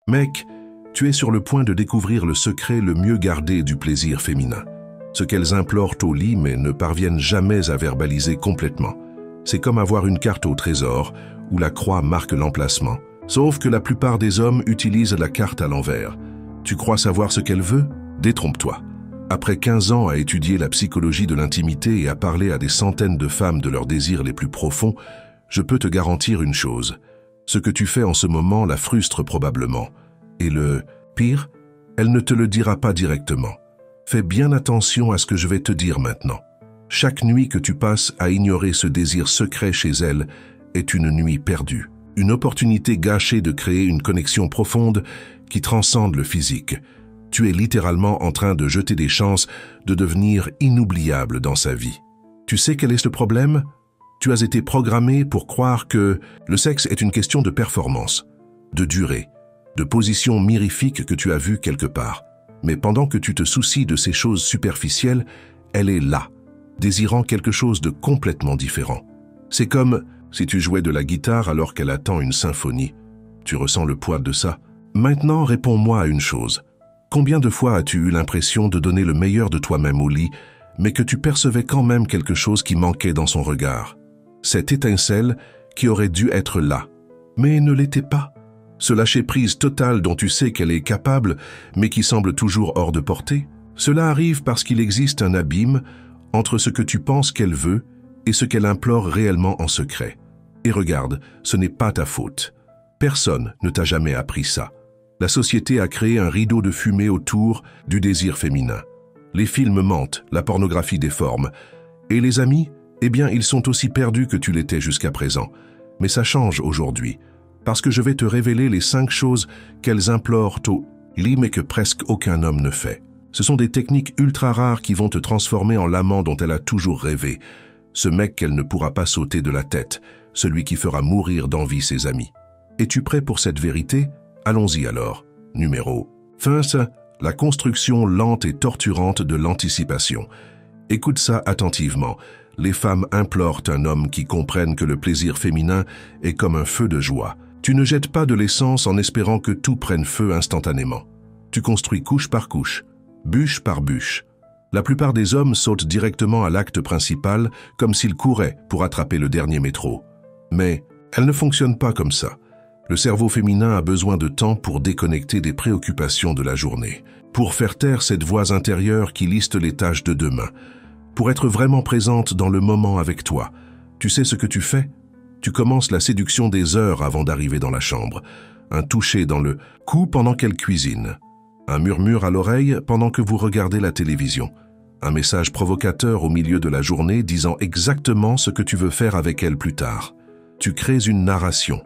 Mec, tu es sur le point de découvrir le secret le mieux gardé du plaisir féminin. Ce qu'elles implorent au lit mais ne parviennent jamais à verbaliser complètement. C'est comme avoir une carte au trésor où la croix marque l'emplacement. Sauf que la plupart des hommes utilisent la carte à l'envers. Tu crois savoir ce qu'elle veut? Détrompe-toi. Après 15 ans à étudier la psychologie de l'intimité et à parler à des centaines de femmes de leurs désirs les plus profonds, je peux te garantir une chose. Ce que tu fais en ce moment la frustre probablement. Et le pire, elle ne te le dira pas directement. Fais bien attention à ce que je vais te dire maintenant. Chaque nuit que tu passes à ignorer ce désir secret chez elle est une nuit perdue. Une opportunité gâchée de créer une connexion profonde qui transcende le physique. Tu es littéralement en train de jeter des chances de devenir inoubliable dans sa vie. Tu sais quel est le problème? Tu as été programmé pour croire que le sexe est une question de performance, de durée, de position mirifique que tu as vue quelque part. Mais pendant que tu te soucies de ces choses superficielles, elle est là, désirant quelque chose de complètement différent. C'est comme si tu jouais de la guitare alors qu'elle attend une symphonie. Tu ressens le poids de ça? Maintenant, réponds-moi à une chose. Combien de fois as-tu eu l'impression de donner le meilleur de toi-même au lit, mais que tu percevais quand même quelque chose qui manquait dans son regard? Cette étincelle qui aurait dû être là, mais ne l'était pas. Ce lâcher-prise total dont tu sais qu'elle est capable, mais qui semble toujours hors de portée. Cela arrive parce qu'il existe un abîme entre ce que tu penses qu'elle veut et ce qu'elle implore réellement en secret. Et regarde, ce n'est pas ta faute. Personne ne t'a jamais appris ça. La société a créé un rideau de fumée autour du désir féminin. Les films mentent, la pornographie déforme. Et les amis, eh bien, ils sont aussi perdus que tu l'étais jusqu'à présent. Mais ça change aujourd'hui, parce que je vais te révéler les 5 choses qu'elles implorent au lit mais que presque aucun homme ne fait. Ce sont des techniques ultra rares qui vont te transformer en l'amant dont elle a toujours rêvé. Ce mec qu'elle ne pourra pas sauter de la tête, celui qui fera mourir d'envie ses amis. Es-tu prêt pour cette vérité? Allons-y alors. Numéro 1. La construction lente et torturante de l'anticipation. Écoute ça attentivement. Les femmes implorent un homme qui comprenne que le plaisir féminin est comme un feu de joie. Tu ne jettes pas de l'essence en espérant que tout prenne feu instantanément. Tu construis couche par couche, bûche par bûche. La plupart des hommes sautent directement à l'acte principal comme s'ils couraient pour attraper le dernier métro. Mais elle ne fonctionne pas comme ça. Le cerveau féminin a besoin de temps pour déconnecter des préoccupations de la journée, pour faire taire cette voix intérieure qui liste les tâches de demain, pour être vraiment présente dans le moment avec toi. Tu sais ce que tu fais? Tu commences la séduction des heures avant d'arriver dans la chambre. Un toucher dans le cou pendant qu'elle cuisine. Un murmure à l'oreille pendant que vous regardez la télévision. Un message provocateur au milieu de la journée disant exactement ce que tu veux faire avec elle plus tard. Tu crées une narration,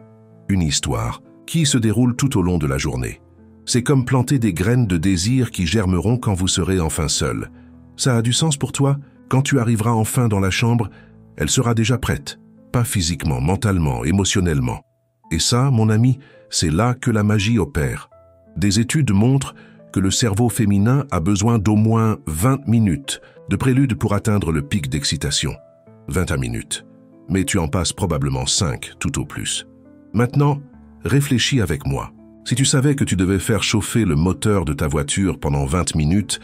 une histoire, qui se déroule tout au long de la journée. C'est comme planter des graines de désir qui germeront quand vous serez enfin seul. Ça a du sens pour toi? Quand tu arriveras enfin dans la chambre, elle sera déjà prête. Pas physiquement, mentalement, émotionnellement. Et ça, mon ami, c'est là que la magie opère. Des études montrent que le cerveau féminin a besoin d'au moins 20 minutes de prélude pour atteindre le pic d'excitation. 21 minutes. Mais tu en passes probablement 5, tout au plus. Maintenant, réfléchis avec moi. Si tu savais que tu devais faire chauffer le moteur de ta voiture pendant 20 minutes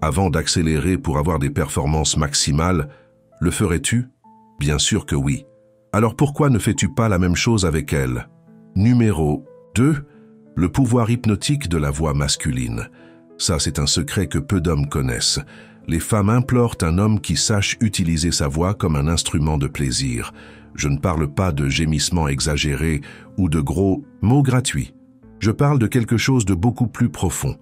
avant d'accélérer pour avoir des performances maximales, le ferais-tu? Bien sûr que oui. Alors pourquoi ne fais-tu pas la même chose avec elle? Numéro 2. Le pouvoir hypnotique de la voix masculine. Ça, c'est un secret que peu d'hommes connaissent. Les femmes implorent un homme qui sache utiliser sa voix comme un instrument de plaisir. Je ne parle pas de gémissements exagérés ou de gros mots gratuits. Je parle de quelque chose de beaucoup plus profond.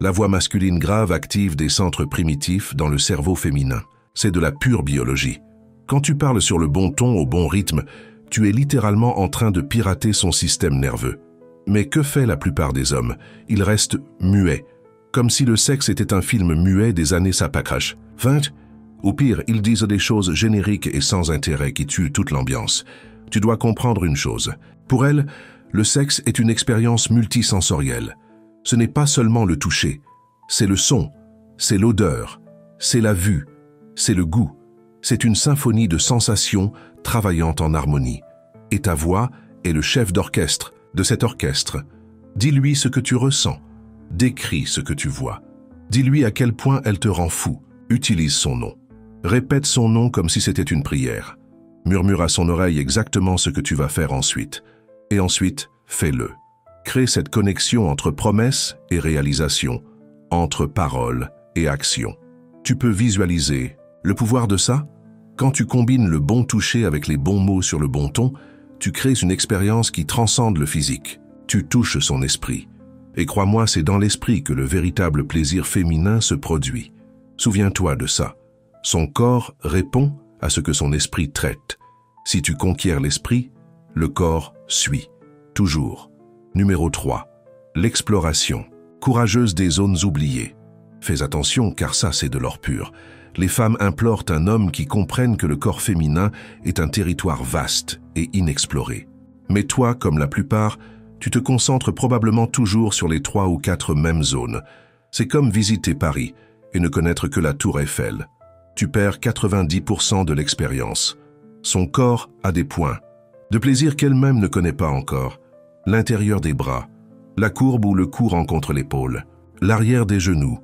La voix masculine grave active des centres primitifs dans le cerveau féminin. C'est de la pure biologie. Quand tu parles sur le bon ton, au bon rythme, tu es littéralement en train de pirater son système nerveux. Mais que fait la plupart des hommes? Ils restent muets, comme si le sexe était un film muet des années Sapacrash. 20. Ou pire, ils disent des choses génériques et sans intérêt qui tuent toute l'ambiance. Tu dois comprendre une chose. Pour elle, le sexe est une expérience multisensorielle. Ce n'est pas seulement le toucher, c'est le son, c'est l'odeur, c'est la vue, c'est le goût. C'est une symphonie de sensations travaillant en harmonie. Et ta voix est le chef d'orchestre de cet orchestre. Dis-lui ce que tu ressens. Décris ce que tu vois. Dis-lui à quel point elle te rend fou. Utilise son nom. Répète son nom comme si c'était une prière. Murmure à son oreille exactement ce que tu vas faire ensuite. Et ensuite, fais-le. Crée cette connexion entre promesse et réalisation, entre parole et action. Tu peux visualiser le pouvoir de ça? Quand tu combines le bon toucher avec les bons mots sur le bon ton, tu crées une expérience qui transcende le physique. Tu touches son esprit. Et crois-moi, c'est dans l'esprit que le véritable plaisir féminin se produit. Souviens-toi de ça. Son corps répond à ce que son esprit traite. Si tu conquiers l'esprit, le corps suit. Toujours. Numéro 3. L'exploration. Courageuse des zones oubliées. Fais attention car ça c'est de l'or pur. Les femmes implorent un homme qui comprenne que le corps féminin est un territoire vaste et inexploré. Mais toi, comme la plupart, tu te concentres probablement toujours sur les 3 ou 4 mêmes zones. C'est comme visiter Paris et ne connaître que la Tour Eiffel. Tu perds 90% de l'expérience. Son corps a des points, de plaisir qu'elle-même ne connaît pas encore. L'intérieur des bras, la courbe où le cou rencontre l'épaule, l'arrière des genoux,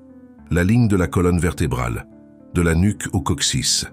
la ligne de la colonne vertébrale, de la nuque au coccyx.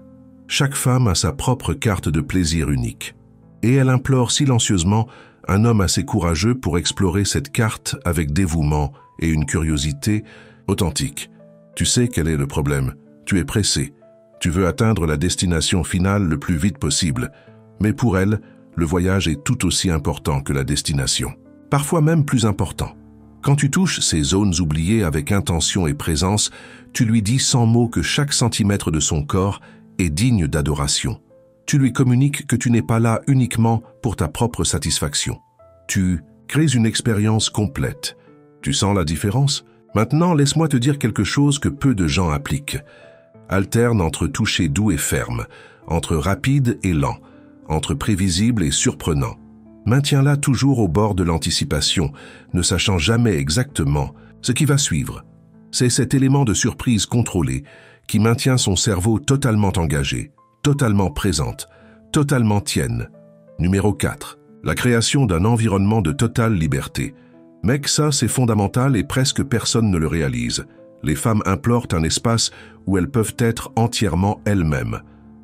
Chaque femme a sa propre carte de plaisir unique. Et elle implore silencieusement un homme assez courageux pour explorer cette carte avec dévouement et une curiosité authentique. Tu sais quel est le problème. Tu es pressé. Tu veux atteindre la destination finale le plus vite possible. Mais pour elle, le voyage est tout aussi important que la destination. Parfois même plus important. Quand tu touches ces zones oubliées avec intention et présence, tu lui dis sans mots que chaque centimètre de son corps est digne d'adoration. Tu lui communiques que tu n'es pas là uniquement pour ta propre satisfaction. Tu crées une expérience complète. Tu sens la différence? Maintenant, laisse-moi te dire quelque chose que peu de gens appliquent. Alterne entre toucher doux et ferme, entre rapide et lent, entre prévisible et surprenant. Maintiens-la toujours au bord de l'anticipation, ne sachant jamais exactement ce qui va suivre. C'est cet élément de surprise contrôlé qui maintient son cerveau totalement engagé, totalement présente, totalement tienne. Numéro 4. La création d'un environnement de totale liberté. Mec, ça c'est fondamental et presque personne ne le réalise. Les femmes implorent un espace où elles peuvent être entièrement elles-mêmes,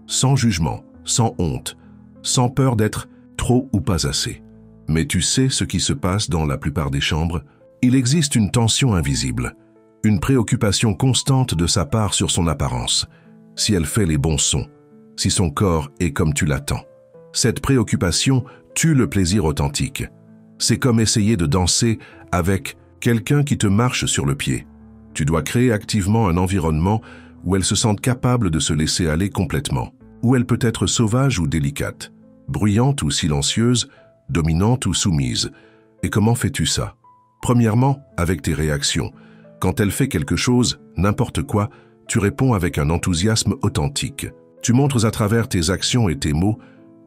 sans jugement, sans honte, sans peur d'être trop ou pas assez. Mais tu sais ce qui se passe dans la plupart des chambres? Il existe une tension invisible, une préoccupation constante de sa part sur son apparence, si elle fait les bons sons, si son corps est comme tu l'attends. Cette préoccupation tue le plaisir authentique. C'est comme essayer de danser avec quelqu'un qui te marche sur le pied. Tu dois créer activement un environnement où elle se sente capable de se laisser aller complètement, où elle peut être sauvage ou délicate, bruyante ou silencieuse, dominante ou soumise. Et comment fais-tu ça? Premièrement, avec tes réactions. Quand elle fait quelque chose, n'importe quoi, tu réponds avec un enthousiasme authentique. Tu montres à travers tes actions et tes mots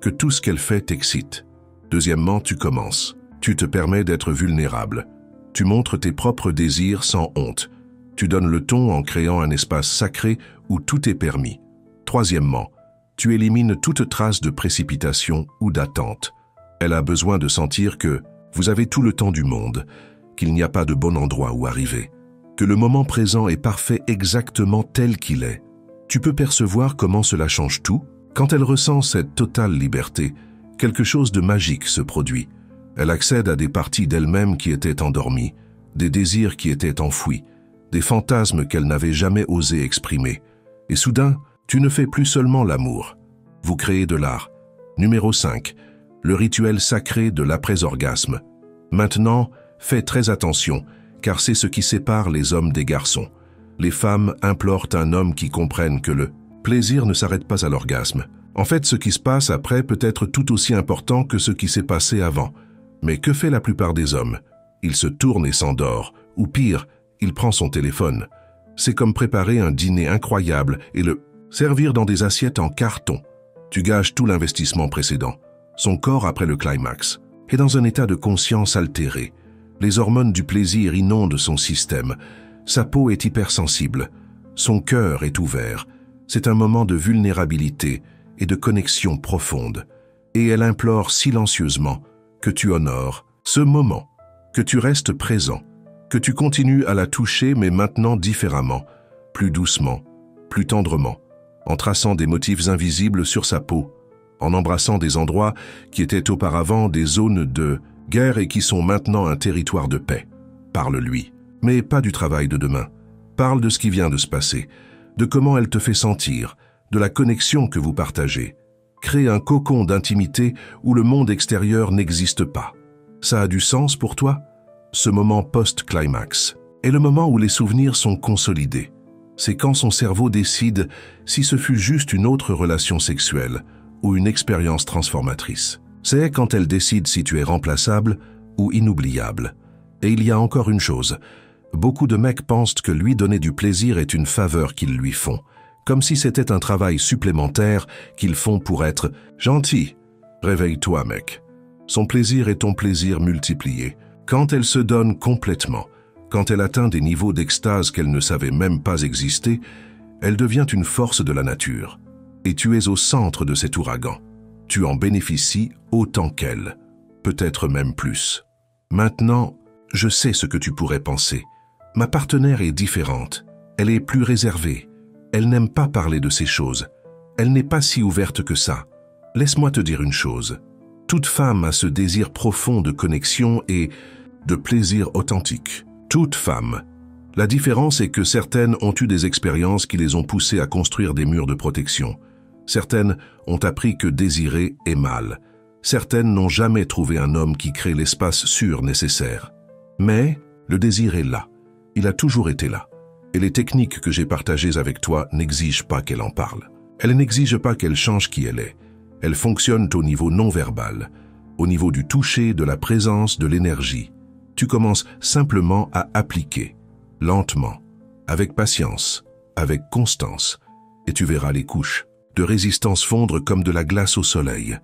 que tout ce qu'elle fait t'excite. Deuxièmement, tu commences. Tu te permets d'être vulnérable. Tu montres tes propres désirs sans honte. Tu donnes le ton en créant un espace sacré où tout est permis. Troisièmement, tu élimines toute trace de précipitation ou d'attente. Elle a besoin de sentir que vous avez tout le temps du monde, qu'il n'y a pas de bon endroit où arriver, que le moment présent est parfait exactement tel qu'il est. Tu peux percevoir comment cela change tout. Quand elle ressent cette totale liberté, quelque chose de magique se produit. Elle accède à des parties d'elle-même qui étaient endormies, des désirs qui étaient enfouis, des fantasmes qu'elle n'avait jamais osé exprimer. Et soudain, tu ne fais plus seulement l'amour. Vous créez de l'art. Numéro 5. Le rituel sacré de l'après-orgasme. Maintenant, fais très attention, car c'est ce qui sépare les hommes des garçons. Les femmes implorent un homme qui comprenne que le plaisir ne s'arrête pas à l'orgasme. En fait, ce qui se passe après peut être tout aussi important que ce qui s'est passé avant. Mais que fait la plupart des hommes? Il se tourne et s'endort, ou pire, il prend son téléphone. C'est comme préparer un dîner incroyable et le servir dans des assiettes en carton. Tu gages tout l'investissement précédent. Son corps, après le climax, est dans un état de conscience altéré. Les hormones du plaisir inondent son système. Sa peau est hypersensible. Son cœur est ouvert. C'est un moment de vulnérabilité et de connexion profonde. Et elle implore silencieusement que tu honores ce moment. que tu restes présent, que tu continues à la toucher mais maintenant différemment, plus doucement, plus tendrement, en traçant des motifs invisibles sur sa peau, en embrassant des endroits qui étaient auparavant des zones de guerre et qui sont maintenant un territoire de paix. Parle-lui, mais pas du travail de demain. Parle de ce qui vient de se passer, de comment elle te fait sentir, de la connexion que vous partagez. Crée un cocon d'intimité où le monde extérieur n'existe pas. Ça a du sens pour toi? Ce moment post-climax est le moment où les souvenirs sont consolidés. C'est quand son cerveau décide si ce fut juste une autre relation sexuelle ou une expérience transformatrice. C'est quand elle décide si tu es remplaçable ou inoubliable. Et il y a encore une chose. Beaucoup de mecs pensent que lui donner du plaisir est une faveur qu'ils lui font, comme si c'était un travail supplémentaire qu'ils font pour être gentil. Réveille-toi, mec. Son plaisir est ton plaisir multiplié. Quand elle se donne complètement, quand elle atteint des niveaux d'extase qu'elle ne savait même pas exister, elle devient une force de la nature. Et tu es au centre de cet ouragan. Tu en bénéficies autant qu'elle, peut-être même plus. Maintenant, je sais ce que tu pourrais penser. Ma partenaire est différente. Elle est plus réservée. Elle n'aime pas parler de ces choses. Elle n'est pas si ouverte que ça. Laisse-moi te dire une chose. Toute femme a ce désir profond de connexion et de plaisir authentique. Toute femme. La différence est que certaines ont eu des expériences qui les ont poussées à construire des murs de protection. Certaines ont appris que désirer est mal. Certaines n'ont jamais trouvé un homme qui crée l'espace sûr nécessaire. Mais le désir est là. Il a toujours été là. Et les techniques que j'ai partagées avec toi n'exigent pas qu'elle en parle. Elles n'exigent pas qu'elle change qui elle est. Elles fonctionnent au niveau non-verbal, au niveau du toucher, de la présence, de l'énergie. Tu commences simplement à appliquer, lentement, avec patience, avec constance, et tu verras les couches de résistance fondre comme de la glace au soleil.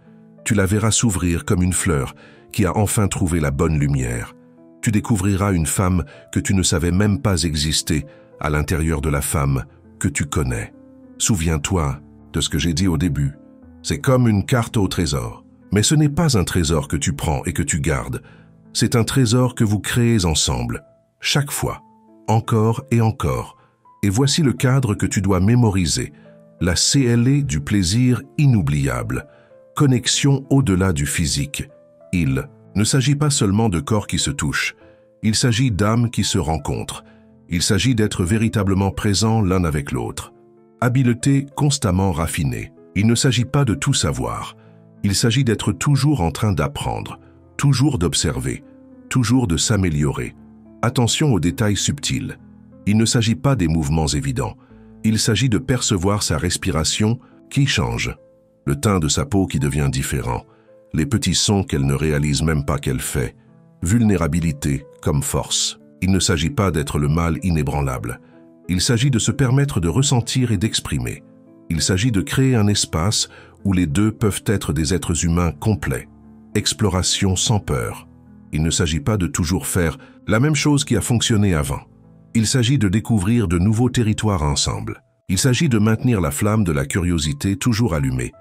Tu la verras s'ouvrir comme une fleur qui a enfin trouvé la bonne lumière. Tu découvriras une femme que tu ne savais même pas exister à l'intérieur de la femme que tu connais. Souviens-toi de ce que j'ai dit au début. C'est comme une carte au trésor. Mais ce n'est pas un trésor que tu prends et que tu gardes. C'est un trésor que vous créez ensemble, chaque fois, encore et encore. Et voici le cadre que tu dois mémoriser. La CLE du plaisir inoubliable. Connexion au-delà du physique. Il ne s'agit pas seulement de corps qui se touchent. Il s'agit d'âmes qui se rencontrent. Il s'agit d'être véritablement présents l'un avec l'autre. Habileté constamment raffinée. Il ne s'agit pas de tout savoir. Il s'agit d'être toujours en train d'apprendre, toujours d'observer, toujours de s'améliorer. Attention aux détails subtils. Il ne s'agit pas des mouvements évidents. Il s'agit de percevoir sa respiration qui change, le teint de sa peau qui devient différent, les petits sons qu'elle ne réalise même pas qu'elle fait, vulnérabilité comme force. Il ne s'agit pas d'être le mâle inébranlable. Il s'agit de se permettre de ressentir et d'exprimer. Il s'agit de créer un espace où les deux peuvent être des êtres humains complets. Exploration sans peur. Il ne s'agit pas de toujours faire la même chose qui a fonctionné avant. Il s'agit de découvrir de nouveaux territoires ensemble. Il s'agit de maintenir la flamme de la curiosité toujours allumée.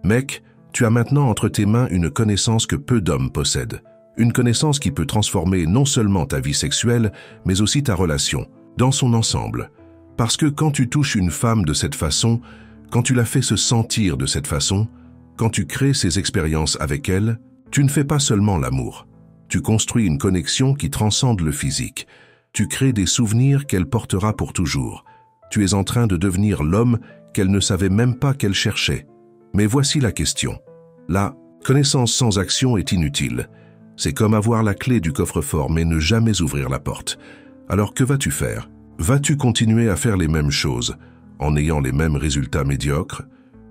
Mec, tu as maintenant entre tes mains une connaissance que peu d'hommes possèdent. Une connaissance qui peut transformer non seulement ta vie sexuelle, mais aussi ta relation, dans son ensemble. Parce que quand tu touches une femme de cette façon, quand tu la fais se sentir de cette façon, quand tu crées ces expériences avec elle, tu ne fais pas seulement l'amour. Tu construis une connexion qui transcende le physique. Tu crées des souvenirs qu'elle portera pour toujours. Tu es en train de devenir l'homme qu'elle ne savait même pas qu'elle cherchait. Mais voici la question. La connaissance sans action est inutile. C'est comme avoir la clé du coffre-fort mais ne jamais ouvrir la porte. Alors que vas-tu faire? Vas-tu continuer à faire les mêmes choses en ayant les mêmes résultats médiocres?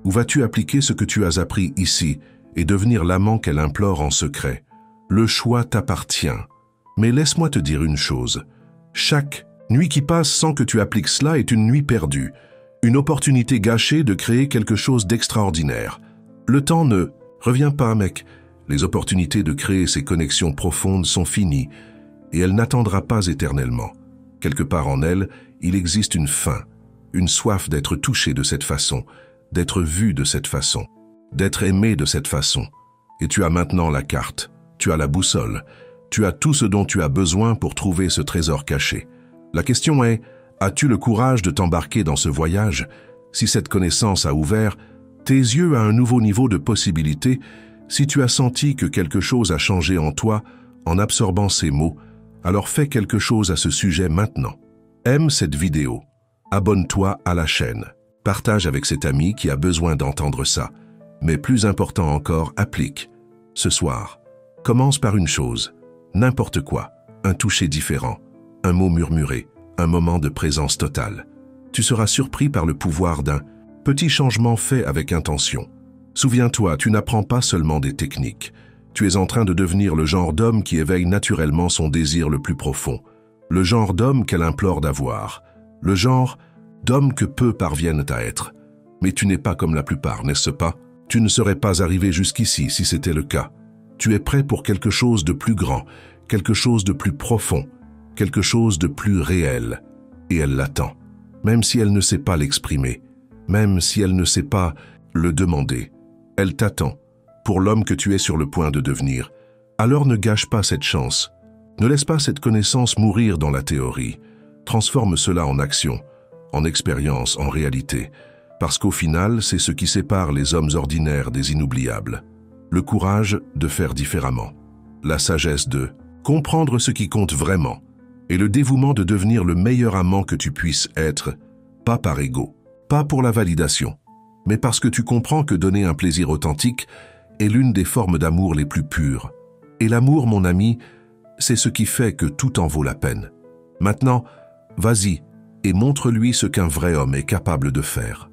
Ou vas-tu appliquer ce que tu as appris ici et devenir l'amant qu'elle implore en secret? Le choix t'appartient. Mais laisse-moi te dire une chose. Chaque nuit qui passe sans que tu appliques cela est une nuit perdue, une opportunité gâchée de créer quelque chose d'extraordinaire. Le temps ne revient pas, mec. Les opportunités de créer ces connexions profondes sont finies et elle n'attendra pas éternellement. Quelque part en elle, il existe une faim, une soif d'être touché de cette façon, d'être vu de cette façon, d'être aimé de cette façon. Et tu as maintenant la carte, tu as la boussole, Tu as tout ce dont tu as besoin pour trouver ce trésor caché. La question est, as-tu le courage de t'embarquer dans ce voyage? Si cette connaissance a ouvert tes yeux à un nouveau niveau de possibilités, si tu as senti que quelque chose a changé en toi en absorbant ces mots, alors fais quelque chose à ce sujet maintenant. Aime cette vidéo. Abonne-toi à la chaîne. Partage avec cet ami qui a besoin d'entendre ça. Mais plus important encore, applique. Ce soir, commence par une chose, n'importe quoi, un toucher différent, un mot murmuré, un moment de présence totale. Tu seras surpris par le pouvoir d'un petit changement fait avec intention. Souviens-toi, tu n'apprends pas seulement des techniques. Tu es en train de devenir le genre d'homme qui éveille naturellement son désir le plus profond, le genre d'homme qu'elle implore d'avoir, le genre d'homme que peu parviennent à être. Mais tu n'es pas comme la plupart, n'est-ce pas? Tu ne serais pas arrivé jusqu'ici si c'était le cas. Tu es prêt pour quelque chose de plus grand, quelque chose de plus profond, quelque chose de plus réel. Et elle l'attend, même si elle ne sait pas l'exprimer, même si elle ne sait pas le demander. Elle t'attend, pour l'homme que tu es sur le point de devenir. Alors ne gâche pas cette chance. Ne laisse pas cette connaissance mourir dans la théorie. Transforme cela en action, en expérience, en réalité. Parce qu'au final, c'est ce qui sépare les hommes ordinaires des inoubliables. Le courage de faire différemment. La sagesse de comprendre ce qui compte vraiment. Et le dévouement de devenir le meilleur amant que tu puisses être, pas par ego, pas pour la validation, mais parce que tu comprends que donner un plaisir authentique est l'une des formes d'amour les plus pures. Et l'amour, mon ami, c'est ce qui fait que tout en vaut la peine. Maintenant, vas-y et montre-lui ce qu'un vrai homme est capable de faire.